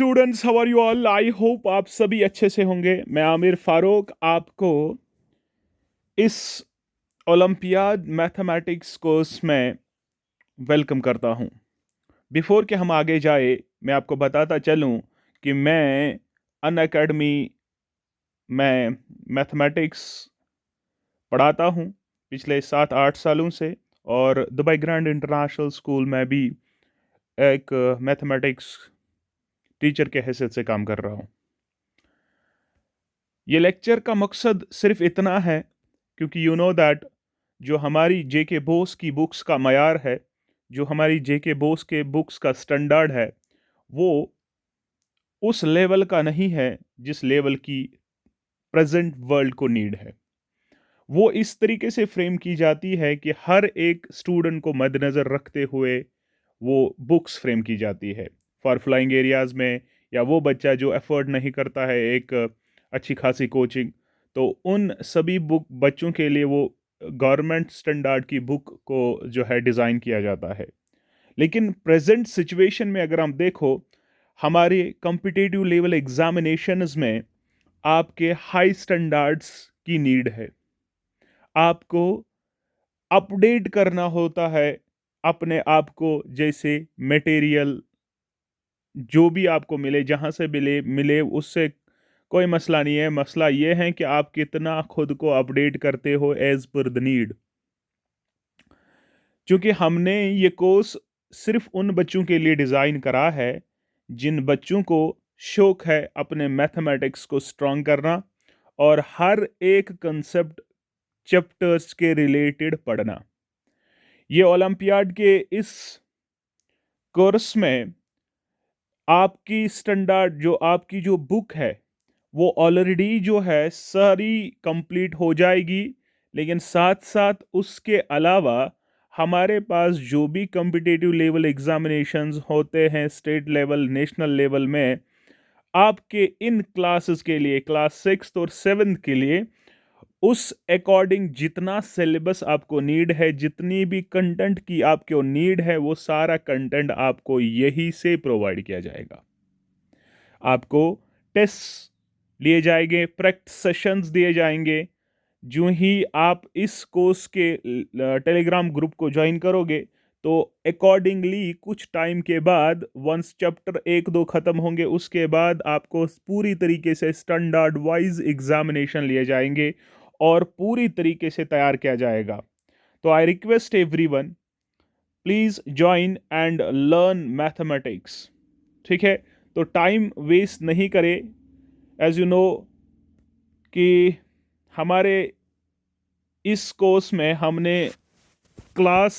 Students, how are you all? I hope आप सभी अच्छे से होंगे। मैं आमिर फारूक आपको इस ओलंपियाड मैथमेटिक्स कोर्स में वेलकम करता हूं। बिफोर कि हम आगे जाए, मैं आपको बताता चलूं कि मैं अन अकेडमी में मैथमेटिक्स पढ़ाता हूं पिछले 7-8 सालों से, और दुबई ग्रैंड इंटरनेशनल स्कूल में भी एक मैथमेटिक्स टीचर के हैसियत से काम कर रहा हूं। ये लेक्चर का मकसद सिर्फ इतना है क्योंकि यू नो दैट जो हमारी जेके बोस की बुक्स का मयार है, जो हमारी जेके बोस के बुक्स का स्टैंडर्ड है, वो उस लेवल का नहीं है जिस लेवल की प्रेजेंट वर्ल्ड को नीड है। वो इस तरीके से फ्रेम की जाती है कि हर एक स्टूडेंट को मद्देनज़र रखते हुए वो बुक्स फ्रेम की जाती है। फॉर फ्लाइंग एरियाज़ में, या वो बच्चा जो एफर्ट नहीं करता है एक अच्छी खासी कोचिंग, तो उन सभी बुक बच्चों के लिए वो गवर्नमेंट स्टैंडर्ड की बुक को जो है डिज़ाइन किया जाता है। लेकिन प्रेजेंट सिचुएशन में अगर हम देखो, हमारे कॉम्पिटिटिव लेवल एग्जामिनेशंस में आपके हाई स्टैंडर्ड्स की नीड है। आपको अपडेट करना होता है अपने आप को, जैसे मटेरियल जो भी आपको मिले, जहाँ से मिले मिले उससे कोई मसला नहीं है। मसला ये है कि आप कितना खुद को अपडेट करते हो एज पर द नीड। क्योंकि हमने ये कोर्स सिर्फ उन बच्चों के लिए डिज़ाइन करा है जिन बच्चों को शौक है अपने मैथमेटिक्स को स्ट्रॉन्ग करना और हर एक कंसेप्ट चैप्टर्स के रिलेटेड पढ़ना। ये ओलंपियाड के इस कोर्स में आपकी स्टैंडर्ड जो आपकी जो बुक है वो ऑलरेडी जो है सारी कंप्लीट हो जाएगी, लेकिन साथ साथ उसके अलावा हमारे पास जो भी कॉम्पिटिटिव लेवल एग्जामिनेशंस होते हैं स्टेट लेवल नेशनल लेवल में, आपके इन क्लासेस के लिए, क्लास 6th और 7th के लिए, उस अकॉर्डिंग जितना सिलेबस आपको नीड है, जितनी भी कंटेंट की आपको नीड है, वो सारा कंटेंट आपको यही से प्रोवाइड किया जाएगा। आपको टेस्ट लिए जाएंगे, प्रैक्टिस सेशंस दिए जाएंगे। जो ही आप इस कोर्स के टेलीग्राम ग्रुप को ज्वाइन करोगे, तो अकॉर्डिंगली कुछ टाइम के बाद, वंस चैप्टर 1-2 ख़त्म होंगे, उसके बाद आपको पूरी तरीके से स्टैंडर्ड वाइज एग्जामिनेशन लिए जाएंगे और पूरी तरीके से तैयार किया जाएगा। तो I request everyone, please join and learn mathematics. ठीक है, तो टाइम वेस्ट नहीं करें। एज यू नो कि हमारे इस कोर्स में हमने क्लास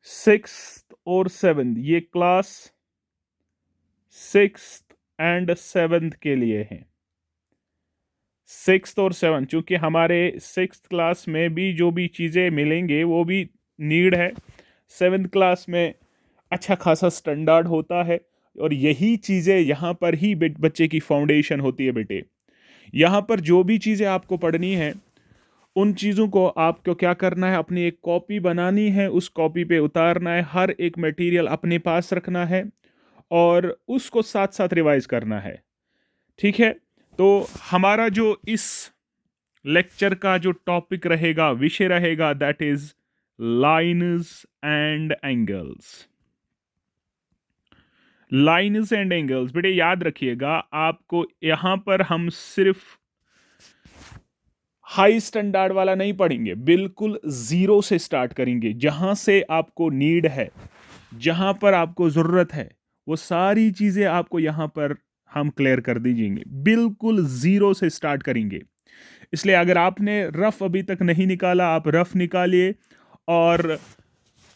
6th और 7th, ये क्लास 6th एंड 7th के लिए हैं। 6th और 7th, चूंकि हमारे 6th क्लास में भी जो भी चीज़ें मिलेंगे वो भी नीड है। 7th क्लास में अच्छा खासा स्टैंडर्ड होता है, और यही चीज़ें यहाँ पर ही बच्चे की फाउंडेशन होती है। बेटे, यहाँ पर जो भी चीज़ें आपको पढ़नी है, उन चीज़ों को आपको क्या करना है, अपनी एक कॉपी बनानी है, उस कॉपी पे उतारना है, हर एक मटेरियल अपने पास रखना है और उसको साथ साथ रिवाइज करना है। ठीक है, तो हमारा जो इस लेक्चर का जो टॉपिक रहेगा, विषय रहेगा, that is lines and angles. Lines and angles, बेटे याद रखिएगा, आपको यहां पर हम सिर्फ हाई स्टैंडर्ड वाला नहीं पढ़ेंगे, बिल्कुल जीरो से स्टार्ट करेंगे। जहां से आपको नीड है, जहां पर आपको जरूरत है, वो सारी चीजें आपको यहां पर हम क्लियर कर दीजिएंगे। बिल्कुल जीरो से स्टार्ट करेंगे। इसलिए अगर आपने रफ अभी तक नहीं निकाला, आप रफ निकालिए, और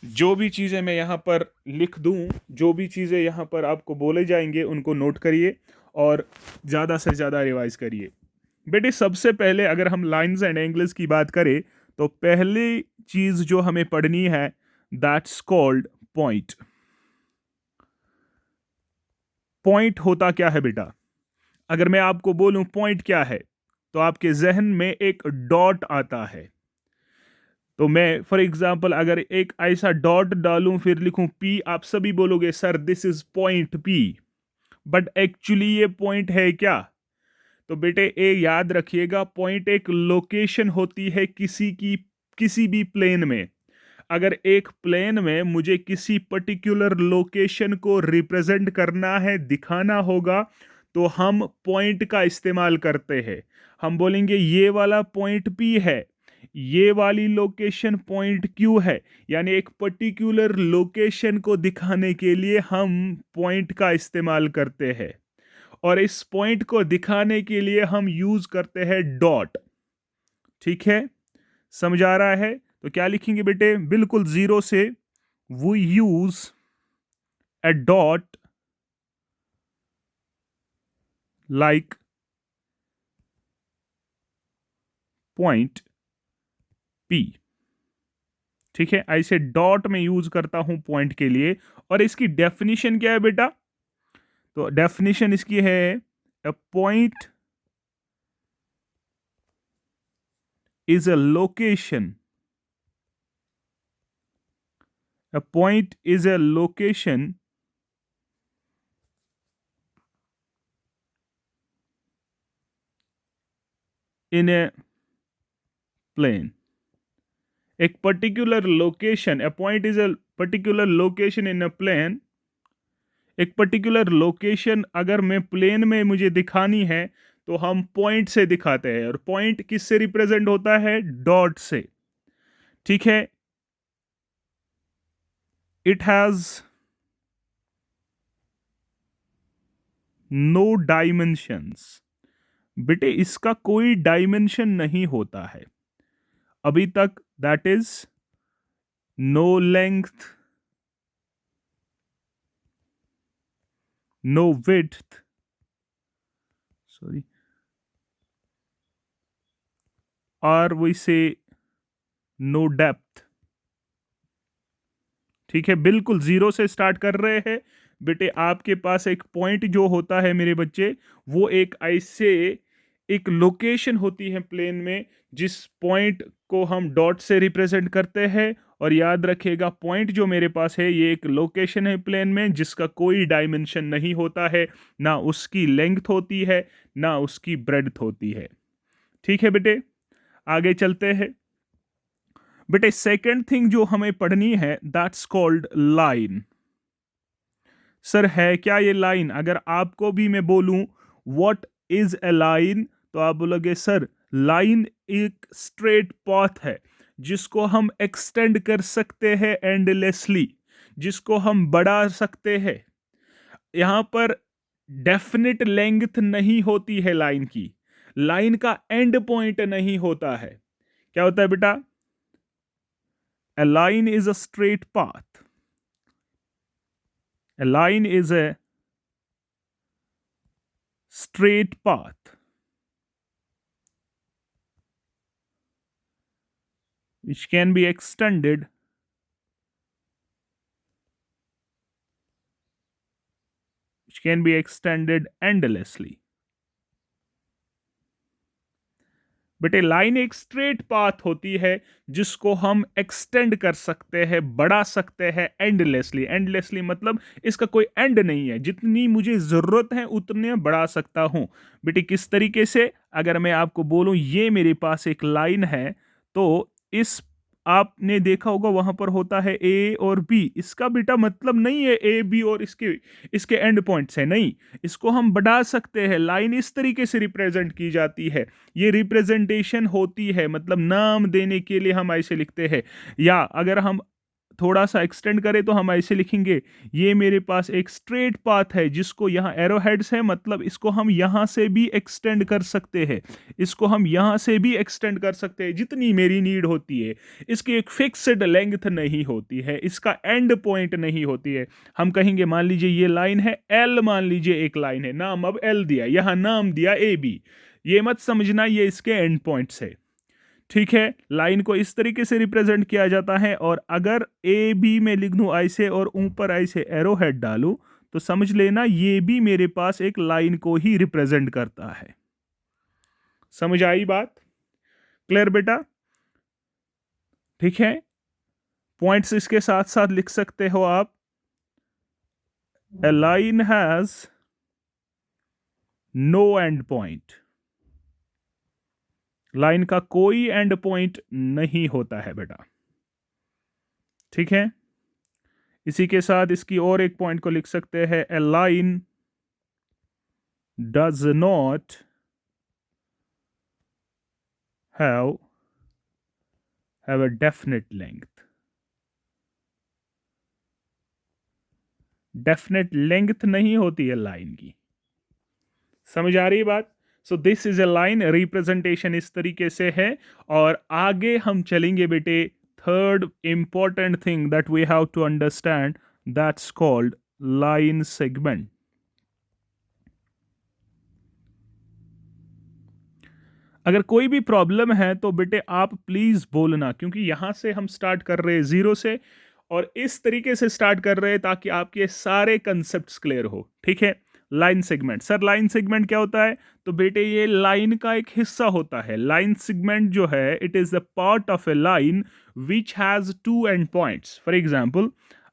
जो भी चीज़ें मैं यहाँ पर लिख दूँ, जो भी चीज़ें यहाँ पर आपको बोले जाएंगे, उनको नोट करिए और ज़्यादा से ज़्यादा रिवाइज करिए। बेटे, सबसे पहले अगर हम लाइंस एंड एंगल्स की बात करें, तो पहली चीज़ जो हमें पढ़नी है, दैट्स कॉल्ड पॉइंट। पॉइंट होता क्या है बेटा? अगर मैं आपको बोलूं पॉइंट क्या है, तो आपके जहन में एक डॉट आता है। तो मैं फॉर एग्जांपल अगर एक ऐसा डॉट डालूं फिर लिखूं पी, आप सभी बोलोगे sir this is point P, but actually ये पॉइंट है क्या? तो बेटे ए याद रखिएगा, पॉइंट एक लोकेशन होती है किसी भी प्लेन में। अगर एक प्लेन में मुझे किसी पर्टिकुलर लोकेशन को रिप्रेजेंट करना है, दिखाना होगा, तो हम पॉइंट का इस्तेमाल करते हैं। हम बोलेंगे ये वाला पॉइंट पी है, ये वाली लोकेशन पॉइंट क्यू है। यानी एक पर्टिकुलर लोकेशन को दिखाने के लिए हम पॉइंट का इस्तेमाल करते हैं, और इस पॉइंट को दिखाने के लिए हम यूज करते हैं डॉट। ठीक है, समझ आ रहा है? तो क्या लिखेंगे बेटे, बिल्कुल जीरो से, we use a dot like point P. ठीक है, ऐसे डॉट में यूज करता हूं पॉइंट के लिए। और इसकी डेफिनेशन क्या है बेटा? तो डेफिनेशन इसकी है, a point is a location, a point is a location in a plane। एक particular location, a point is a particular location in a plane। एक पर्टिकुलर लोकेशन अगर मैं प्लेन में मुझे दिखानी है तो हम पॉइंट से दिखाते हैं, और पॉइंट किससे रिप्रेजेंट होता है? डॉट से। ठीक है, इट हैज नो डायमेंशंस। बेटे इसका कोई डायमेंशन नहीं होता है अभी तक, that is no length, no width, sorry, or we say no depth। ठीक है, बिल्कुल जीरो से स्टार्ट कर रहे हैं बेटे। आपके पास एक पॉइंट जो होता है मेरे बच्चे, वो एक ऐसे एक लोकेशन होती है प्लेन में, जिस पॉइंट को हम डॉट से रिप्रेजेंट करते हैं। और याद रखिएगा, पॉइंट जो मेरे पास है ये एक लोकेशन है प्लेन में जिसका कोई डायमेंशन नहीं होता है, ना उसकी लेंथ होती है ना उसकी ब्रेड्थ होती है। ठीक है बेटे, आगे चलते हैं। बेटे सेकंड थिंग जो हमें पढ़नी है, दैट्स कॉल्ड लाइन। सर है क्या ये लाइन? अगर आपको भी मैं बोलूं व्हाट इज ए लाइन, तो आप बोलोगे सर लाइन एक स्ट्रेट पाथ है जिसको हम एक्सटेंड कर सकते हैं एंडलेसली, जिसको हम बढ़ा सकते हैं। यहां पर डेफिनेट लेंथ नहीं होती है लाइन की, लाइन का एंड पॉइंट नहीं होता है। क्या होता है बेटा? A line is a straight path. A line is a straight path which can be extended endlessly। बेटे लाइन एक स्ट्रेट पाथ होती है जिसको हम एक्सटेंड कर सकते हैं, बढ़ा सकते हैं एंडलेसली। एंडलेसली मतलब इसका कोई एंड नहीं है, जितनी मुझे जरूरत है उतने बढ़ा सकता हूं। बेटे किस तरीके से? अगर मैं आपको बोलूं ये मेरे पास एक लाइन है, तो इस आपने देखा होगा वहां पर होता है ए और बी। इसका बेटा मतलब नहीं है ए बी और इसके इसके एंड पॉइंट्स है, नहीं। इसको हम बढ़ा सकते हैं। लाइन इस तरीके से रिप्रेजेंट की जाती है, ये रिप्रेजेंटेशन होती है, मतलब नाम देने के लिए हम ऐसे लिखते हैं। या अगर हम थोड़ा सा एक्सटेंड करें तो हम ऐसे लिखेंगे, ये मेरे पास एक स्ट्रेट पाथ है जिसको यहाँ एरो हेड्स है, मतलब इसको हम यहाँ से भी एक्सटेंड कर सकते हैं, इसको हम यहाँ से भी एक्सटेंड कर सकते हैं जितनी मेरी नीड होती है। इसकी एक फिक्स्ड लेंथ नहीं होती है, इसका एंड पॉइंट नहीं होती है। हम कहेंगे मान लीजिए ये लाइन है एल, मान लीजिए एक लाइन है, नाम अब एल दिया, यहाँ नाम दिया ए बी। ये मत समझना ये इसके एंड पॉइंट्स है। ठीक है, लाइन को इस तरीके से रिप्रेजेंट किया जाता है। और अगर ए बी में लिख दूं ऐसे और ऊपर ऐसे एरो हेड डालूं, तो समझ लेना ये भी मेरे पास एक लाइन को ही रिप्रेजेंट करता है। समझ आई बात? क्लियर बेटा? ठीक है, पॉइंट्स इसके साथ साथ लिख सकते हो आप। A line has no end point, line का कोई एंड पॉइंट नहीं होता है बेटा। ठीक है, इसी के साथ इसकी और एक पॉइंट को लिख सकते हैं, a line does not have a definite length। Definite length नहीं होती है लाइन की। समझ आ रही बात? So this is a line, representation इस तरीके से है। और आगे हम चलेंगे बेटे, third important thing that we have to understand, that's called line segment. अगर कोई भी प्रॉब्लम है तो बेटे आप प्लीज बोलना, क्योंकि यहां से हम स्टार्ट कर रहे हैं जीरो से, और इस तरीके से स्टार्ट कर रहे हैं ताकि आपके सारे कंसेप्ट क्लियर हो। ठीक है, line segment, sir line segment क्या होता है? तो बेटे ये लाइन का एक हिस्सा होता है। लाइन सेगमेंट जो है, it is the part of a line which has two end points. For example,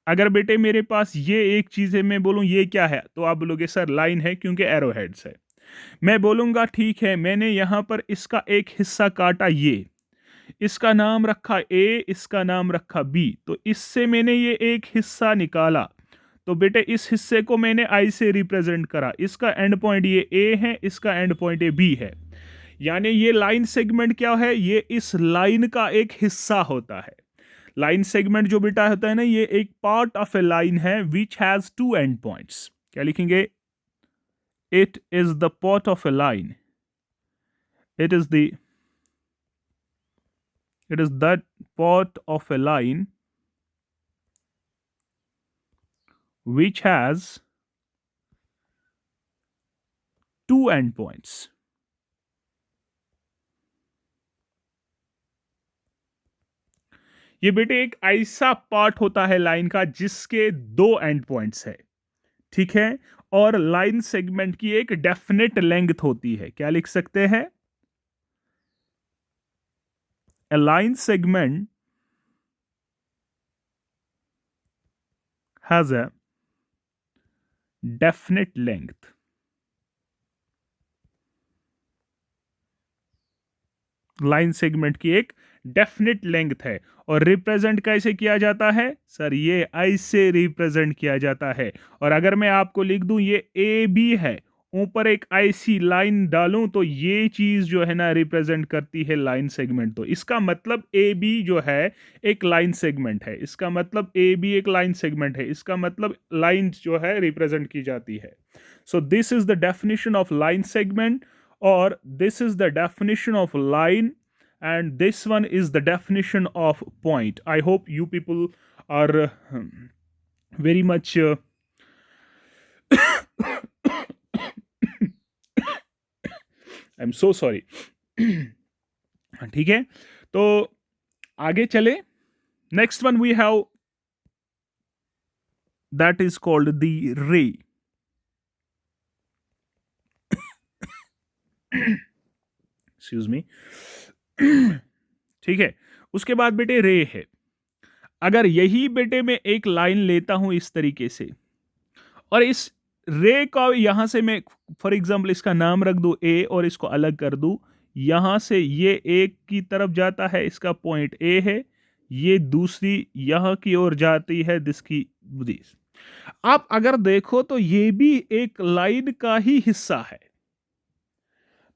अगर बेटे मेरे पास ये एक चीज है, मैं बोलूं ये क्या है, तो आप बोलोगे सर लाइन है, क्योंकि एरो हेड्स है। मैं बोलूंगा ठीक है, मैंने यहां पर इसका एक हिस्सा काटा, ये इसका नाम रखा ए, इसका नाम रखा बी, तो इससे मैंने ये एक हिस्सा निकाला। तो बेटे इस हिस्से को मैंने आई से रिप्रेजेंट करा, इसका एंड पॉइंट ये ए है, इसका एंड पॉइंट ये बी है। यानी ये लाइन सेगमेंट क्या है? ये इस लाइन का एक हिस्सा होता है। लाइन सेगमेंट जो बेटा होता है ना, ये एक पार्ट ऑफ ए लाइन है which has two end points. क्या लिखेंगे? It is the part of a line, it is the it is that part of a line which has two endpoints। ये बेटे एक ऐसा पार्ट होता है line का जिसके दो एंड पॉइंट्स है। ठीक है, और लाइन सेगमेंट की एक डेफिनेट लेंथ होती है। क्या लिख सकते हैं? A line segment has a definite length। Line segment की एक डेफिनेट लेंथ है। और रिप्रेजेंट कैसे किया जाता है? सर ये ऐसे रिप्रेजेंट किया जाता है। और अगर मैं आपको लिख दूं ये ए बी है, ऊपर एक ऐसी लाइन डालूं, तो ये चीज जो है ना रिप्रेजेंट करती है लाइन सेगमेंट। तो इसका मतलब ए बी जो है एक लाइन सेगमेंट है, इसका मतलब ए बी एक लाइन सेगमेंट है, इसका मतलब लाइन जो है रिप्रेजेंट की जाती है। सो this is the definition of line segment, or this is the definition of line, and this one is the definition of point. I hope you people are very much I'm so sorry। ठीक है, तो आगे चले। Next one we have, that is called the ray। Excuse me. ठीक है, उसके बाद बेटे रे है। अगर यही बेटे मैं एक लाइन लेता हूं इस तरीके से, और इस रे का यहां से मैं फॉर एग्जांपल इसका नाम रख दूं ए, और इसको अलग कर दूं, यहां से ये एक की तरफ जाता है, इसका पॉइंट ए है, ये दूसरी यहां की ओर जाती है, जिसकी दिस। आप अगर देखो तो ये भी एक लाइन का ही हिस्सा है।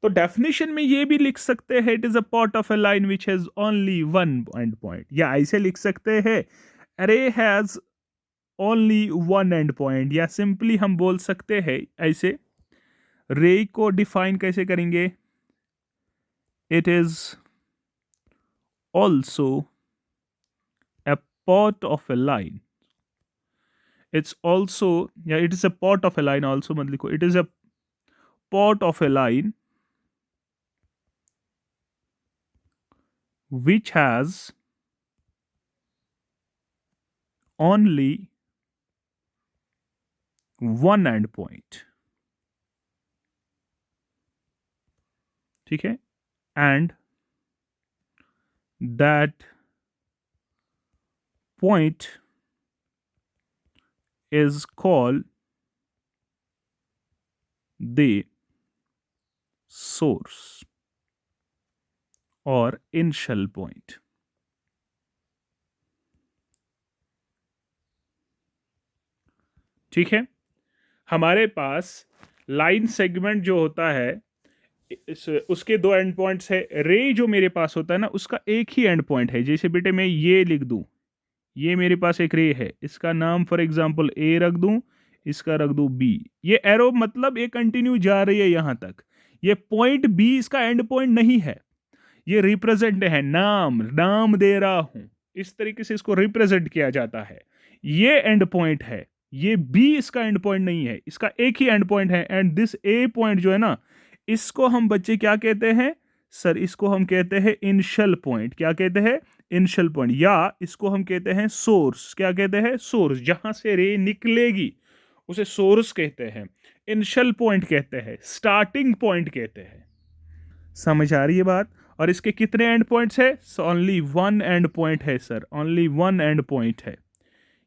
तो डेफिनेशन में ये भी लिख सकते हैं, it is a part of a line which has only one and point, या ऐसे लिख सकते हैं, रे has only one and point, या सिंपली हम बोल सकते हैं ऐसे, रे को डिफाइन कैसे करेंगे? It is also a part of a line। It's also, yeah, it is a part of a line also मत लिखो, it is a part of a line which has only one end point। ठीक है, and that point is called the source or initial point. ठीक है, हमारे पास line segment जो होता है उसके दो एंड पॉइंट्स है। रे जो मेरे पास होता है ना, उसका एक ही एंड पॉइंट है। जैसे बेटे मैं ये लिख दूं, ये मेरे पास एक रे है, इसका नाम फॉर एग्जांपल ए रख दूं, इसका रख दूं बी। ये एरो मतलब ये कंटिन्यू जा रही है यहां तक। ये पॉइंट बी इसका एंड पॉइंट नहीं है, ये रिप्रेजेंट है, नाम नाम दे रहा हूं, इस तरीके से इसको रिप्रेजेंट किया जाता है। ये एंड पॉइंट है, ये बी इसका एंड पॉइंट नहीं है, इसका एक ही एंड पॉइंट है। एंड दिस ए पॉइंट जो है ना, इसको हम बच्चे क्या कहते हैं सर? इसको हम कहते हैं इनिशियल पॉइंट। क्या कहते हैं? Initial point. या इसको हम कहते हैं सोर्स। क्या कहते हैं? सोर्स। जहां से रे निकलेगी उसे सोर्स कहते हैं, इनिशियल पॉइंट कहते हैं, स्टार्टिंग पॉइंट कहते हैं। समझ आ रही है बात? और इसके कितने एंड पॉइंट्स है? ओनली वन एंड पॉइंट है sir, only one and point है।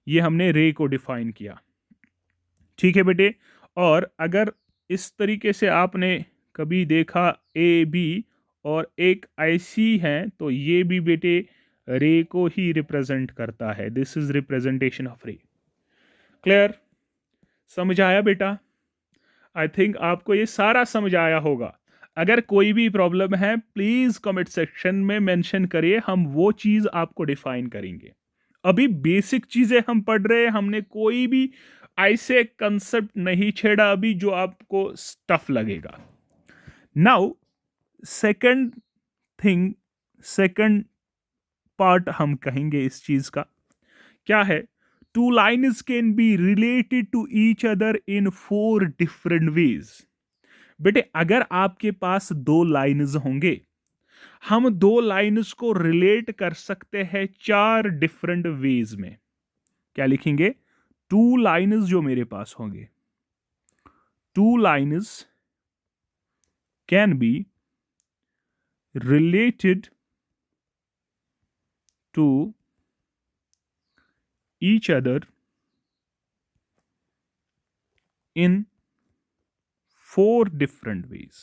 ये हमने रे को डिफाइन किया। ठीक है बेटे। और अगर इस तरीके से आपने कभी देखा ए बी और एक ऐसी है, तो ये भी बेटे रे को ही रिप्रेजेंट करता है। दिस इज रिप्रेजेंटेशन ऑफ रे। क्लियर? समझ आया बेटा? आई थिंक आपको ये सारा समझ आया होगा। अगर कोई भी प्रॉब्लम है प्लीज कमेंट सेक्शन में मेंशन करिए, हम वो चीज आपको डिफाइन करेंगे। अभी बेसिक चीजें हम पढ़ रहे हैं, हमने कोई भी ऐसे कंसेप्ट नहीं छेड़ा अभी जो आपको टफ लगेगा। Now second thing, second part हम कहेंगे इस चीज का क्या है? Two lines can be related to each other in 4 different ways. बेटे अगर आपके पास दो लाइन्स होंगे, हम दो लाइन्स को रिलेट कर सकते हैं 4 डिफरेंट वेज में। क्या लिखेंगे? टू लाइन्स जो मेरे पास होंगे, two lines can be related to each other in 4 different ways.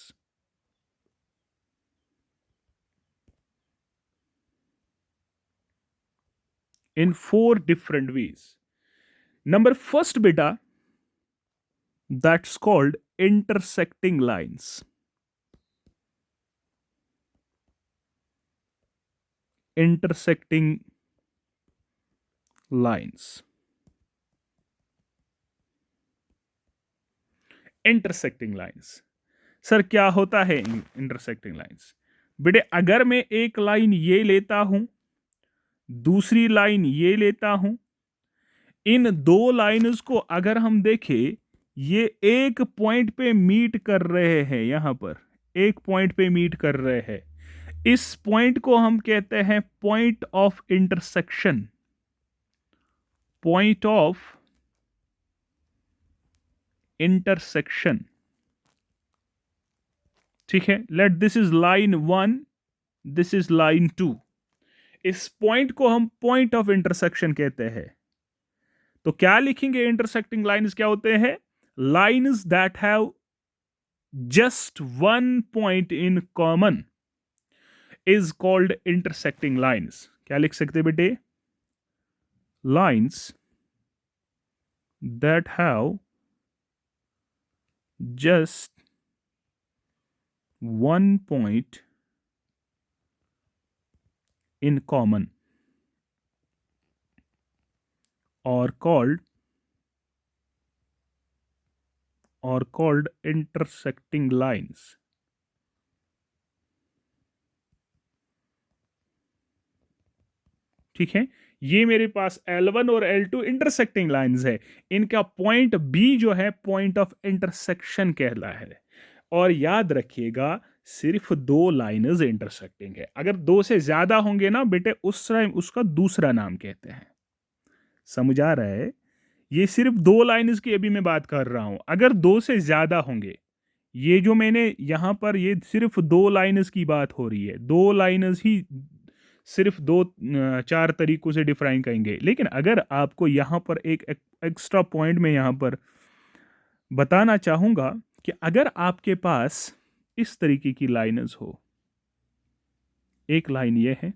In 4 different ways. Number first beta, that's called intersecting lines. Intersecting lines. Intersecting lines. Sir क्या होता है इंटरसेक्टिंग लाइंस? बेटे अगर मैं एक लाइन ये लेता हूं, दूसरी लाइन ये लेता हूं, इन दो लाइन्स को अगर हम देखें, ये एक पॉइंट पे मीट कर रहे हैं, यहां पर एक पॉइंट पे मीट कर रहे हैं। इस पॉइंट को हम कहते हैं point of intersection. Point of intersection. ठीक है, let this is line 1, this is line 2। इस पॉइंट को हम पॉइंट ऑफ इंटरसेक्शन कहते हैं। तो क्या लिखेंगे? इंटरसेक्टिंग लाइन्स क्या होते हैं? Lines that have just one point in common is called intersecting lines. क्या लिख सकते बेटे? Lines that have just one point in common or called intersecting lines. ठीक है, ये मेरे पास L1 और L2 इंटरसेक्टिंग लाइंस है। इनका पॉइंट B जो है पॉइंट ऑफ इंटरसेक्शन कहला है। और याद रखिएगा सिर्फ दो लाइन्स इंटरसेक्टिंग है। अगर दो से ज्यादा होंगे ना बेटे, उस टाइम उसका दूसरा नाम कहते हैं। समझ आ रहा है? ये सिर्फ दो लाइन्स की अभी मैं बात कर रहा हूं। अगर दो से ज्यादा होंगे, ये जो मैंने यहां पर ये सिर्फ दो लाइन्स की बात हो रही है, दो लाइन्स ही सिर्फ दो चार तरीकों से डिफाइन करेंगे। लेकिन अगर आपको यहाँ पर एक एक्स्ट्रा पॉइंट में यहाँ पर बताना चाहूँगा कि अगर आपके पास इस तरीके की लाइन्स हो, एक लाइन ये है,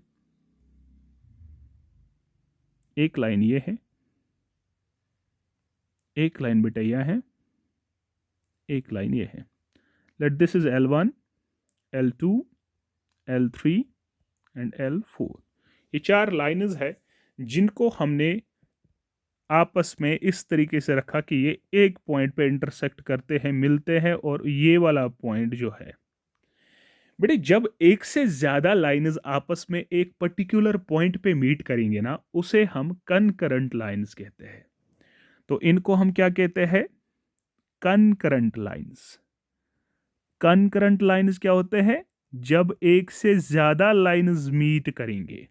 एक लाइन ये है, एक लाइन बेटा यह है, एक लाइन ये है। Let this is L1, L2, L3 and L4। ये चार लाइन्स है जिनको हमने आपस में इस तरीके से रखा कि ये एक पॉइंट पे इंटरसेक्ट करते हैं, मिलते हैं, और ये वाला पॉइंट जो है बेटे, जब एक से ज्यादा लाइन्स आपस में एक पर्टिकुलर पॉइंट पे मीट करेंगे ना, उसे हम कनकरेंट लाइन्स कहते हैं। तो इनको हम क्या कहते हैं? Concurrent lines. कनकरेंट लाइन्स क्या होते हैं? जब एक से ज्यादा लाइन्स मीट करेंगे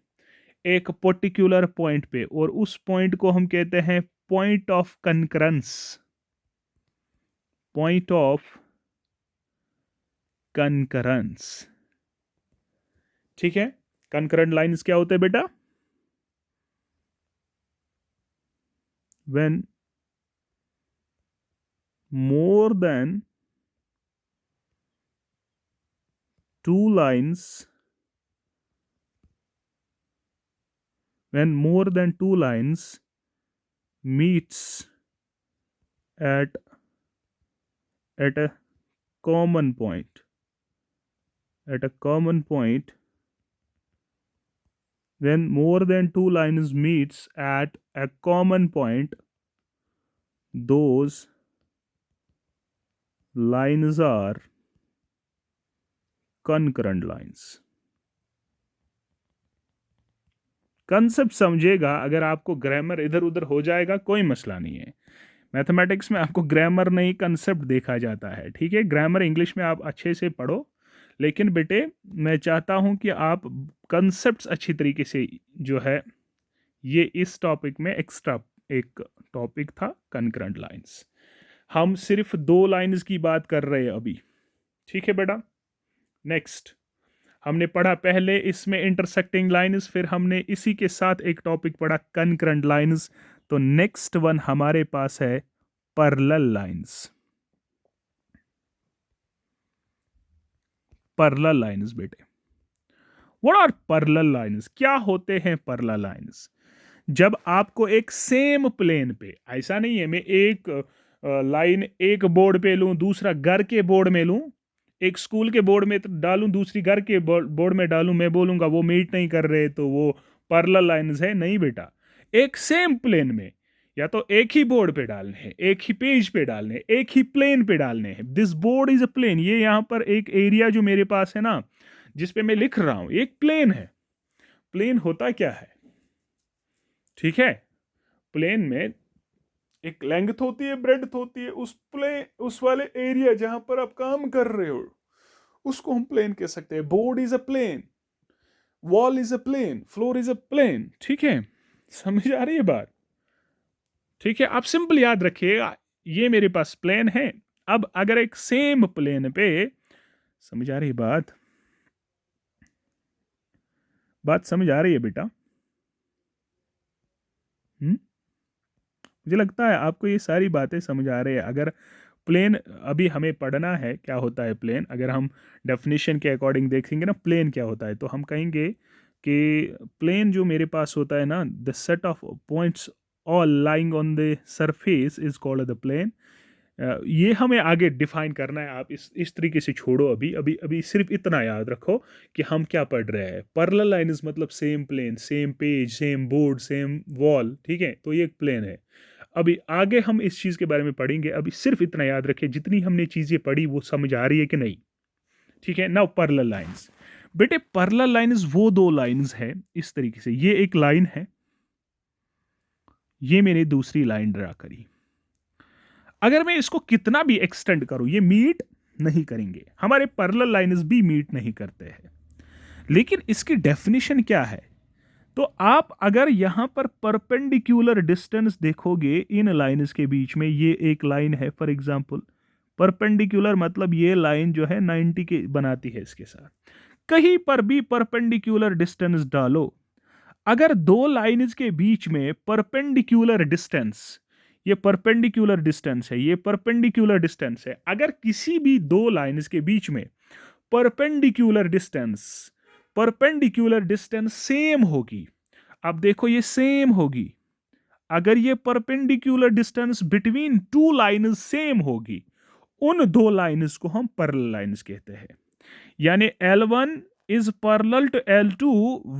एक पर्टिकुलर पॉइंट पे, और उस पॉइंट को हम कहते हैं पॉइंट ऑफ कनकरेंस। पॉइंट ऑफ कनकरेंस, ठीक है। कनकरेंट लाइन्स क्या होते हैं बेटा? When more than two lines, when more than two lines meets at a common point, at a common point, when more than two lines meets at a common point, those lines are concurrent lines। Concept समझेगा। अगर आपको grammar इधर उधर हो जाएगा कोई मसला नहीं है। मैथमेटिक्स में आपको ग्रामर नहीं, कंसेप्ट देखा जाता है, ठीक है। ग्रामर इंग्लिश में आप अच्छे से पढ़ो, लेकिन बेटे मैं चाहता हूं कि आप कंसेप्ट्स अच्छी तरीके से, जो है ये इस टॉपिक में एक्स्ट्रा एक टॉपिक था कनकरेंट लाइंस। हम सिर्फ दो लाइंस की बात कर रहे हैं अभी, ठीक है बेटा। नेक्स्ट हमने पढ़ा पहले इसमें इंटरसेक्टिंग लाइंस, फिर हमने इसी के साथ एक टॉपिक पढ़ा कनकरेंट लाइंस। तो नेक्स्ट वन हमारे पास है पैरेलल लाइंस। पैरेलल लाइंस बेटे, व्हाट आर पैरेलल लाइंस? क्या होते हैं पैरेलल लाइंस? जब आपको एक सेम प्लेन पे, ऐसा नहीं है मैं एक लाइन एक बोर्ड पे लूं, दूसरा घर के बोर्ड में लूं, एक स्कूल के बोर्ड में डालूं, दूसरी घर के बोर्ड में डालूं, मैं बोलूंगा वो मीट नहीं कर रहे तो वो पैरेलल लाइंस है? नहीं बेटा, एक सेम प्लेन में या तो एक ही बोर्ड पे डालने हैं, एक ही पेज पे डालने हैं, एक ही प्लेन पे डालने हैं। This board is a plane. ये यहां पर एक एरिया जो मेरे पास है ना, जिसपे मैं लिख रहा हूं, एक प्लेन है। प्लेन होता क्या है? ठीक है, प्लेन में एक लेंथ होती है, ब्रेड्थ होती है। उस वाले एरिया जहां पर आप काम कर रहे हो उसको हम प्लेन कह सकते हैं। Board is a plane, wall is a plane, floor is a plane, ठीक है। समझ आ रही है बात? ठीक है, आप सिंपल याद रखिएगा, ये मेरे पास प्लेन है। अब अगर एक सेम प्लेन पे, समझ आ रही है बात? बात समझ आ रही है बेटा? मुझे लगता है आपको ये सारी बातें समझ आ रही है। अगर प्लेन अभी हमें पढ़ना है क्या होता है प्लेन, अगर हम डेफिनेशन के अकॉर्डिंग देखेंगे ना प्लेन क्या होता है, तो हम कहेंगे कि प्लेन जो मेरे पास होता है ना, the set of points all lying on the surface is called the plane. ये हमें आगे डिफाइन करना है। आप इस तरीके से छोड़ो, अभी अभी अभी सिर्फ इतना याद रखो कि हम क्या पढ़ रहे हैं। पैरेलल लाइंस मतलब same plane, same page, same board, same wall, ठीक है। तो ये एक प्लेन है। अभी आगे हम इस चीज़ के बारे में पढ़ेंगे। अभी सिर्फ इतना याद रखें, जितनी हमने चीज़ें पढ़ी वो समझ आ रही है कि नहीं? ठीक है। नाउ पैरेलल लाइंस बेटे, पैरेलल लाइंस वो दो लाइंस है इस तरीके से, ये एक लाइन है, ये मैंने दूसरी लाइन ड्रा करी। अगर मैं इसको कितना भी एक्सटेंड करूं ये मीट नहीं करेंगे। हमारे पैरेलल लाइंस भी मीट नहीं करते हैं। लेकिन इसकी डेफिनेशन क्या है? तो आप अगर यहां पर परपेंडिकुलर डिस्टेंस देखोगे इन लाइंस के बीच में, ये एक लाइन है फॉर एग्जांपल, परपेंडिकुलर मतलब ये लाइन जो है 90 के बनाती है इसके साथ। कहीं पर भी परपेंडिकुलर डिस्टेंस डालो। अगर दो लाइंस के बीच में परपेंडिकुलर डिस्टेंस, ये परपेंडिकुलर डिस्टेंस है, ये परपेंडिकुलर डिस्टेंस है, अगर किसी भी दो लाइंस के बीच में परपेंडिकुलर डिस्टेंस सेम होगी, अब देखो ये सेम होगी, अगर ये perpendicular distance between two lines same होगी, उन दो लाइन्स को हम पैरेलल लाइन्स कहते हैं। यानी L1 is parallel to L2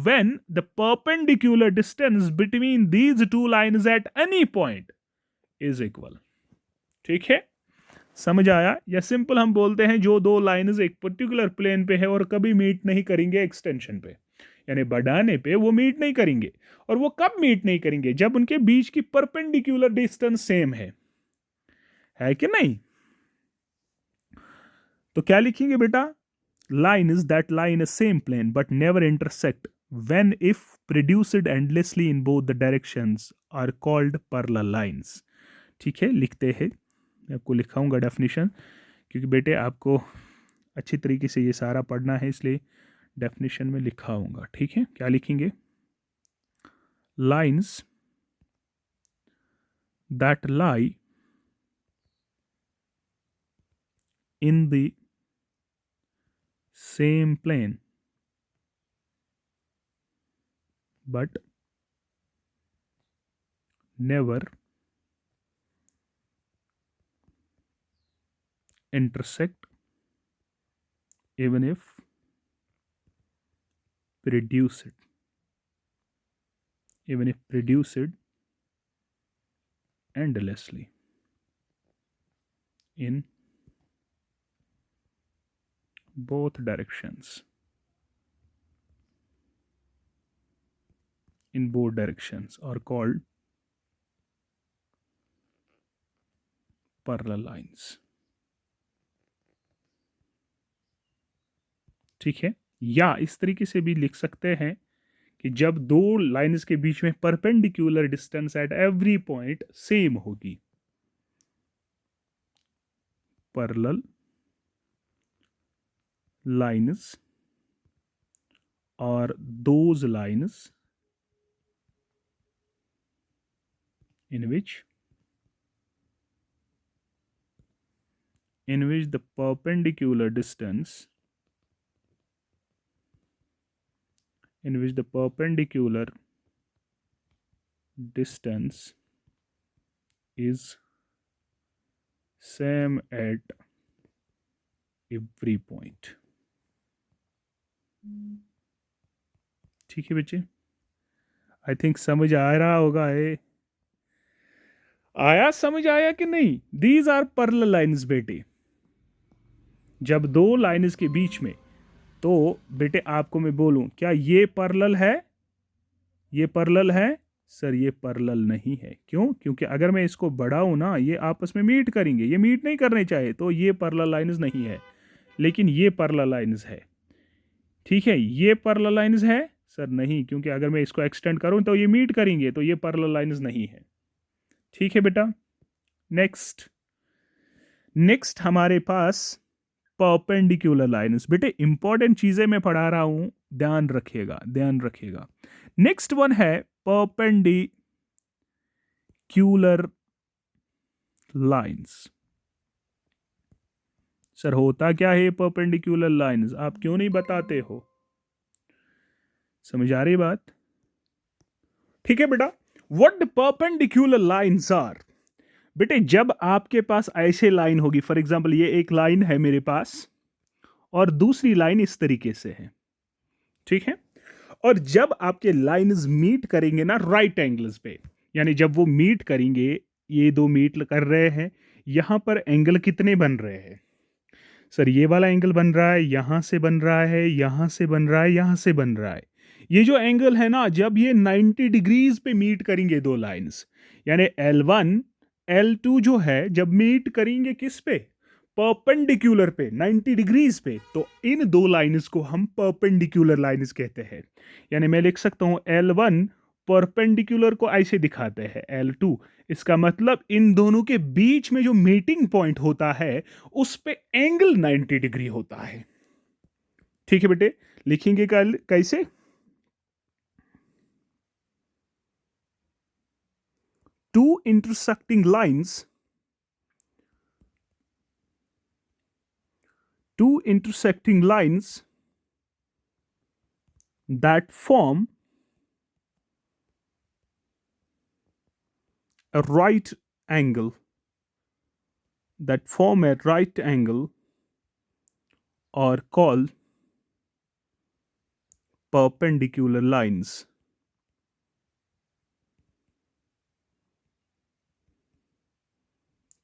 when the perpendicular distance between these two lines at any point is equal। ठीक है, समझ आया? या सिंपल हम बोलते हैं जो दो लाइन्स एक पर्टिकुलर प्लेन पे है और कभी मीट नहीं करेंगे एक्सटेंशन पे, यानी बढ़ाने पे वो मीट नहीं करेंगे। और वो कब मीट नहीं करेंगे? जब उनके बीच की परपेंडिकुलर डिस्टेंस सेम है कि नहीं? तो क्या लिखेंगे बेटा? Lines that lie in a same plane but never intersect when if produced endlessly in both the directions are called parallel lines। ठीक है, लिखते हैं, मैं आपको लिखाऊंगा डेफिनेशन, क्योंकि बेटे आपको अच्छी तरीके से ये सारा पढ़ना है, इसलिए डेफिनेशन में लिखाऊंगा। ठीक है, क्या लिखेंगे? Lines that lie in the same plane but never intersect even if produced endlessly in both directions are called parallel lines। ठीक है, या इस तरीके से भी लिख सकते हैं कि जब दो लाइन्स के बीच में perpendicular distance at every point same होगी, parallel lines are those lines in which the perpendicular distance is same at every point। ठीक है बच्चे, आई थिंक समझ आ रहा होगा है, आया? समझ आया कि नहीं? दीज आर पैरेलल लाइन्स बेटे। जब दो लाइन्स के बीच में, तो बेटे आपको मैं बोलूं, क्या ये पैरेलल है? ये पैरेलल है? सर ये पैरेलल नहीं है। क्यों? क्योंकि अगर मैं इसको बढ़ाऊं ना, ये आपस में मीट करेंगे, ये मीट नहीं करने चाहिए, तो ये पैरेलल लाइन्स नहीं है। लेकिन ये पैरेलल लाइन्स है। ठीक है, ये पैरेलल लाइन्स है? सर नहीं, क्योंकि अगर मैं इसको एक्सटेंड करूं तो ये मीट करेंगे, तो ये पैरेलल लाइन्स नहीं है। ठीक है बेटा, नेक्स्ट हमारे पास परपेंडिकुलर लाइन्स। बेटे इंपॉर्टेंट चीजें मैं पढ़ा रहा हूं, ध्यान रखिएगा। नेक्स्ट वन है परपेंडिकुलर लाइन्स। सर होता क्या है परपेंडिकुलर लाइन्स? आप क्यों नहीं बताते हो? समझ आ रही बात? ठीक है बेटा, what the perpendicular lines are. बेटे जब आपके पास ऐसे लाइन होगी, फॉर एग्जांपल ये एक लाइन है मेरे पास और दूसरी लाइन इस तरीके से है, ठीक है, और जब आपके लाइन्स मीट करेंगे ना राइट एंगल्स पे, यानी जब वो मीट करेंगे, ये दो मीट कर रहे हैं, यहां पर एंगल कितने बन रहे हैं? सर ये वाला एंगल बन रहा है, यहां से बन रहा है, यहां से बन रहा है, यहां से बन रहा है। ये जो एंगल है ना, जब ये 90 डिग्रीज पे मीट करेंगे दो लाइंस, यानी L1 L2 जो है जब मीट करेंगे किस पे? परपेंडिकुलर पे, 90 डिग्रीज पे, तो इन दो लाइंस को हम परपेंडिकुलर लाइंस कहते हैं। यानी मैं लिख सकता हूं L1 परपेंडिकुलर को ऐसे दिखाते हैं L2, इसका मतलब इन दोनों के बीच में जो मीटिंग पॉइंट होता है उस पे एंगल 90 डिग्री होता है। ठीक है बेटे, लिखेंगे कल कैसे? Two intersecting lines, two intersecting lines that form a right angle, that form a right angle are called perpendicular lines.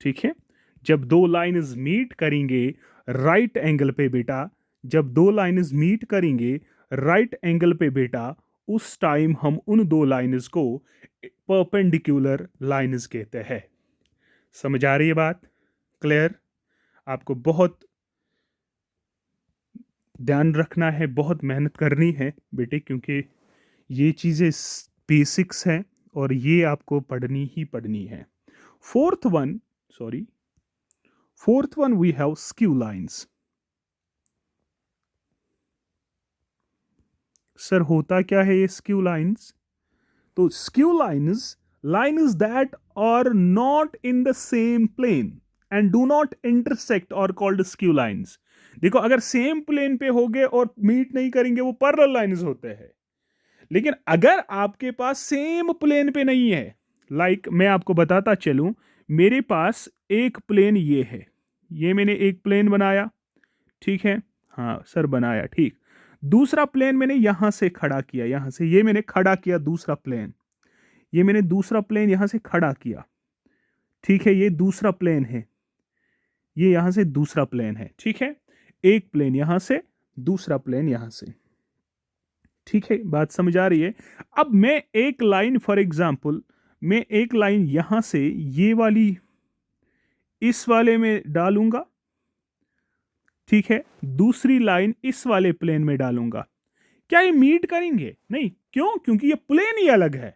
ठीक है, जब दो लाइन्स मीट करेंगे राइट एंगल पे बेटा, जब दो लाइन्स मीट करेंगे राइट एंगल पे बेटा, उस टाइम हम उन दो लाइन्स को परपेंडिकुलर लाइन्स कहते हैं। समझ आ रही है बात? क्लियर? आपको बहुत ध्यान रखना है, बहुत मेहनत करनी है बेटे, क्योंकि ये चीज़ें बेसिक्स हैं और ये आपको पढ़नी ही पढ़नी है। Fourth one we have skew lines. Sir होता क्या है ये स्क्यू लाइन्स? तो skew lines that are not in the same plane and do not intersect are called skew lines. देखो, अगर सेम प्लेन पे होंगे और मीट नहीं करेंगे वो पैरेलल लाइन्स होते हैं। लेकिन अगर आपके पास सेम प्लेन पे नहीं है, लाइक मैं आपको बताता चलूं, मेरे पास एक प्लेन ये है, ये मैंने एक प्लेन बनाया, ठीक है, हाँ सर बनाया, ठीक। दूसरा प्लेन मैंने यहां से खड़ा किया, यहां से ये मैंने खड़ा किया दूसरा प्लेन, ये मैंने दूसरा प्लेन यहां से खड़ा किया, ठीक है, ये दूसरा प्लेन है, ये यहां से दूसरा प्लेन है, ठीक है, एक प्लेन यहां से, दूसरा प्लेन यहां से, ठीक है, बात समझ आ रही है? अब मैं एक लाइन, फॉर एग्जाम्पल मैं एक लाइन यहां से ये वाली इस वाले में डालूंगा, ठीक है, दूसरी लाइन इस वाले प्लेन में डालूंगा। क्या ये मीट करेंगे? नहीं। क्यों? क्योंकि ये प्लेन ही अलग है।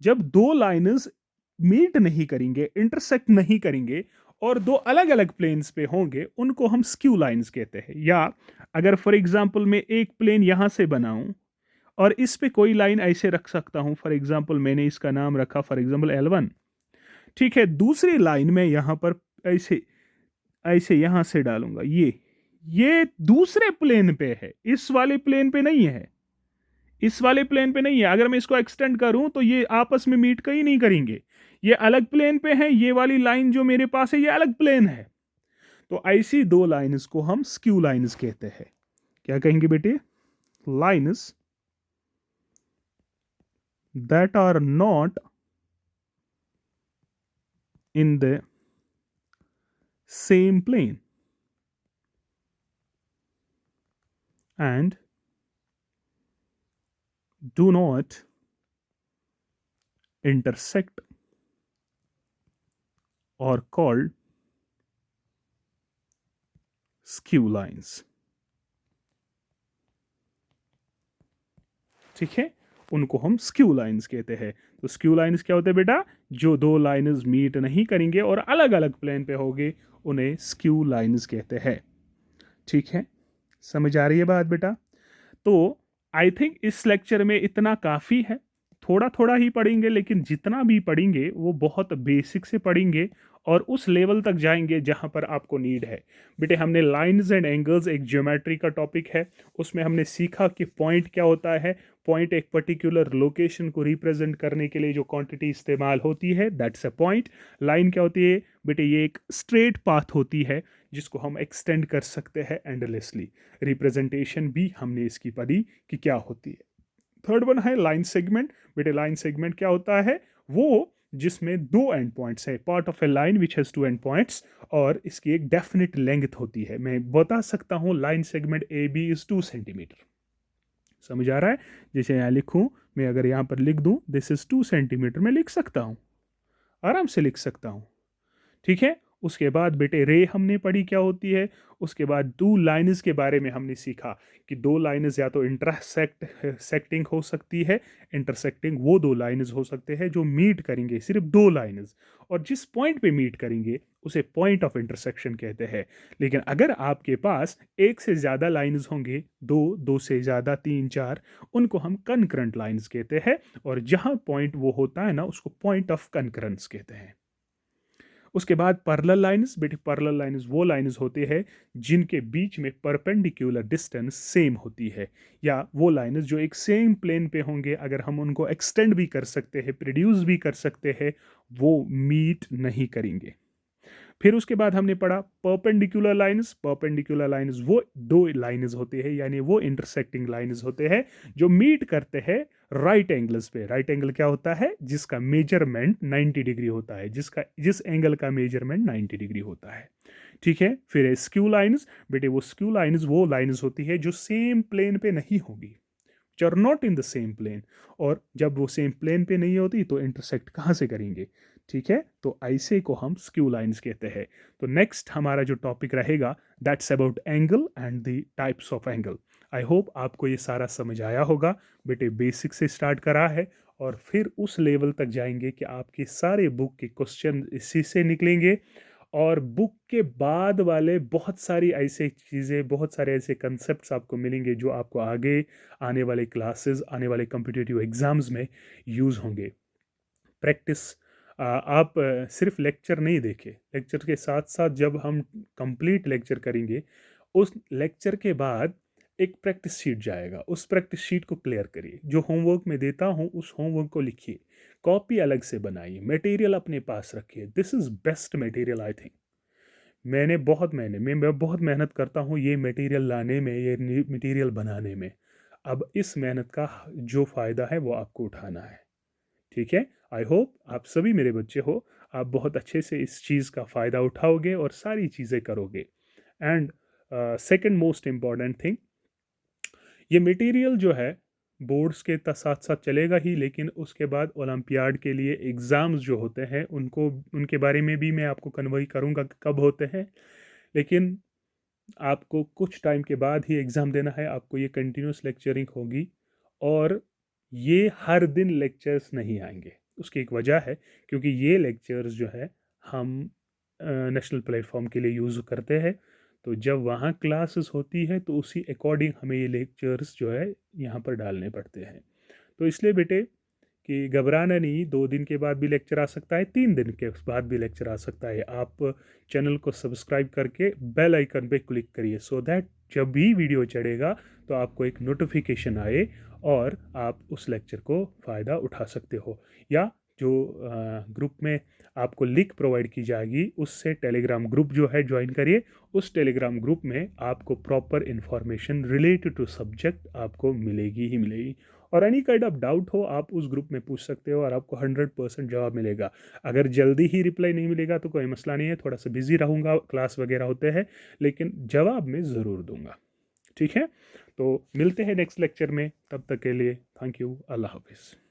जब दो लाइन्स मीट नहीं करेंगे, इंटरसेक्ट नहीं करेंगे और दो अलग अलग प्लेन्स पे होंगे, उनको हम स्क्यू लाइन्स कहते हैं। या अगर फॉर एग्जाम्पल मैं एक प्लेन यहां से बनाऊं और इस पे कोई लाइन ऐसे रख सकता हूं, फॉर एग्जाम्पल मैंने इसका नाम रखा फॉर एग्जाम्पल L1, ठीक है, दूसरी लाइन में यहां पर ऐसे ऐसे यहां से डालूंगा, ये दूसरे प्लेन पे है, इस वाले प्लेन पे नहीं है, इस वाले प्लेन पे नहीं है। अगर मैं इसको एक्सटेंड करूं तो ये आपस में मीट कहीं नहीं करेंगे, ये अलग प्लेन पे है, ये वाली लाइन जो मेरे पास है ये अलग प्लेन है। तो ऐसी दो लाइन्स को हम स्क्यू लाइन्स कहते हैं। क्या कहेंगे बेटे? Lines that are not in the same plane and do not intersect are called skew lines। ठीक है, उनको हम स्क्यू लाइन्स कहते हैं। तो स्क्यू लाइन्स क्या होते हैं बेटा? जो दो लाइन्स मीट नहीं करेंगे और अलग अलग प्लेन पे होंगे, उन्हें स्क्यू लाइन्स कहते हैं। ठीक है, समझ आ रही है बात बेटा? तो आई थिंक इस लेक्चर में इतना काफ़ी है। थोड़ा थोड़ा ही पढ़ेंगे, लेकिन जितना भी पढ़ेंगे वो बहुत बेसिक से पढ़ेंगे और उस लेवल तक जाएंगे जहां पर आपको नीड है। बेटे, हमने लाइंस एंड एंगल्स एक ज्योमेट्री का टॉपिक है, उसमें हमने सीखा कि पॉइंट क्या होता है। पॉइंट एक पर्टिकुलर लोकेशन को रिप्रेजेंट करने के लिए जो क्वांटिटी इस्तेमाल होती है, दैट्स अ पॉइंट। लाइन क्या होती है बेटे? ये एक स्ट्रेट पाथ होती है जिसको हम एक्सटेंड कर सकते हैं एंडलेसली। रिप्रेजेंटेशन भी हमने इसकी पढ़ी कि क्या होती है। थर्ड वन है लाइन सेगमेंट। बेटे, लाइन सेगमेंट क्या होता है? वो जिसमें दो एंड पॉइंट्स है, part of a line which has two end points, और इसकी एक डेफिनेट लेंथ होती है। मैं बता सकता हूं line segment A B is 2 centimetre. समझ आ रहा है? जैसे यहाँ लिखूं, मैं अगर यहाँ पर लिख दूं दिस इज 2 सेंटीमीटर, मैं लिख सकता हूं, आराम से लिख सकता हूं। ठीक है, उसके बाद बेटे रे हमने पढ़ी क्या होती है। उसके बाद टू लाइन्स के बारे में हमने सीखा कि दो लाइन्स या तो सेक्टिंग हो सकती है, इंटरसेक्टिंग वो दो लाइन्स हो सकते हैं जो मीट करेंगे, सिर्फ दो लाइन्स, और जिस पॉइंट पे मीट करेंगे उसे पॉइंट ऑफ इंटरसेक्शन कहते हैं। लेकिन अगर आपके पास एक से ज़्यादा लाइन्स होंगे, दो से ज़्यादा, तीन चार, उनको हम कनकरेंट लाइन्स कहते हैं, और जहाँ पॉइंट वो होता है ना उसको पॉइंट ऑफ कनकरेंस कहते हैं। उसके बाद पैरेलल लाइन्स, बेटे पैरेलल लाइन्स वो लाइन्स होते हैं जिनके बीच में परपेंडिकुलर डिस्टेंस सेम होती है, या वो लाइन्स जो एक सेम प्लेन पे होंगे, अगर हम उनको एक्सटेंड भी कर सकते हैं, प्रोड्यूस भी कर सकते हैं, वो मीट नहीं करेंगे। फिर उसके बाद हमने पढ़ा परपेंडिकुलर लाइन्स। परपेंडिकुलर लाइन्स वो दो लाइन्स होते हैं, यानी वो इंटरसेक्टिंग लाइन्स होते हैं जो मीट करते हैं राइट एंगल्स पे। राइट एंगल क्या होता है? जिसका मेजरमेंट 90 डिग्री होता है, जिस एंगल का मेजरमेंट 90 डिग्री होता है। ठीक है। फिर है स्क्यू लाइन्स। बेटे वो स्क्यू लाइन्स वो लाइन्स होती है जो सेम प्लेन पे नहीं होगी, which are not in the same plane। और जब वो सेम प्लेन पे नहीं होती तो इंटरसेक्ट कहाँ से करेंगे? ठीक है, तो ऐसे को हम स्क्यू लाइंस कहते हैं। तो नेक्स्ट हमारा जो टॉपिक रहेगा that's about angle and the types of angle. I hope आपको ये सारा समझ आया होगा। बेटे बेसिक से स्टार्ट करा है और फिर उस लेवल तक जाएंगे कि आपके सारे बुक के क्वेश्चन इसी से निकलेंगे, और बुक के बाद वाले बहुत सारी ऐसे चीज़ें, बहुत सारे ऐसे कंसेप्ट्स आपको मिलेंगे जो आपको आगे आने वाले क्लासेस, आने वाले कॉम्पिटिटिव एग्ज़ाम्स में यूज़ होंगे। प्रैक्टिस, आप सिर्फ लेक्चर नहीं देखें, लेक्चर के साथ साथ जब हम कंप्लीट लेक्चर करेंगे, उस लेक्चर के बाद एक प्रैक्टिस शीट जाएगा, उस प्रैक्टिस शीट को क्लियर करिए। जो होमवर्क मैं देता हूँ उस होमवर्क को लिखिए, कॉपी अलग से बनाइए, मटेरियल अपने पास रखिए। This is best material I think. मैं बहुत मेहनत करता हूँ ये मटेरियल लाने में, ये मटेरियल बनाने में। अब इस मेहनत का जो फ़ायदा है वो आपको उठाना है। ठीक है। आई होप आप सभी मेरे बच्चे हो, आप बहुत अच्छे से इस चीज़ का फ़ायदा उठाओगे और सारी चीज़ें करोगे। And second most important thing, ये मटेरियल जो है बोर्ड्स के साथ साथ चलेगा ही, लेकिन उसके बाद ओलंपियाड के लिए एग्ज़ाम्स जो होते हैं उनको, उनके बारे में भी मैं आपको कन्वे करूँगा कि कब होते हैं। लेकिन आपको कुछ टाइम के बाद ही एग्ज़ाम देना है, आपको ये कंटिन्यूस लेक्चरिंग होगी, और ये हर दिन लेक्चर्स नहीं आएंगे। उसकी एक वजह है, क्योंकि ये लेक्चर्स जो है हम नेशनल प्लेटफॉर्म के लिए यूज़ करते हैं, तो जब वहाँ क्लासेस होती है तो उसी अकॉर्डिंग हमें ये लेक्चर्स जो है यहाँ पर डालने पड़ते हैं। तो इसलिए बेटे कि घबराना नहीं, 2 दिन के बाद भी लेक्चर आ सकता है, 3 दिन के बाद भी लेक्चर आ सकता है। आप चैनल को सब्सक्राइब करके बेल आइकन पे क्लिक करिए, सो दैट जब भी वीडियो चढ़ेगा तो आपको एक नोटिफिकेशन आए और आप उस लेक्चर को फ़ायदा उठा सकते हो। या जो ग्रुप में आपको लिंक प्रोवाइड की जाएगी उससे टेलीग्राम ग्रुप जो है ज्वाइन करिए। उस टेलीग्राम ग्रुप में आपको proper information related to subject आपको मिलेगी ही मिलेगी, और एनी काइंड ऑफ डाउट हो आप उस ग्रुप में पूछ सकते हो और आपको 100% जवाब मिलेगा। अगर जल्दी ही रिप्लाई नहीं मिलेगा तो कोई मसला नहीं है, थोड़ा सा बिजी रहूँगा, क्लास वगैरह होते हैं, लेकिन जवाब मैं ज़रूर दूंगा। ठीक है, तो मिलते हैं नेक्स्ट लेक्चर में, तब तक के लिए थैंक यू, अल्लाह हाफिज़।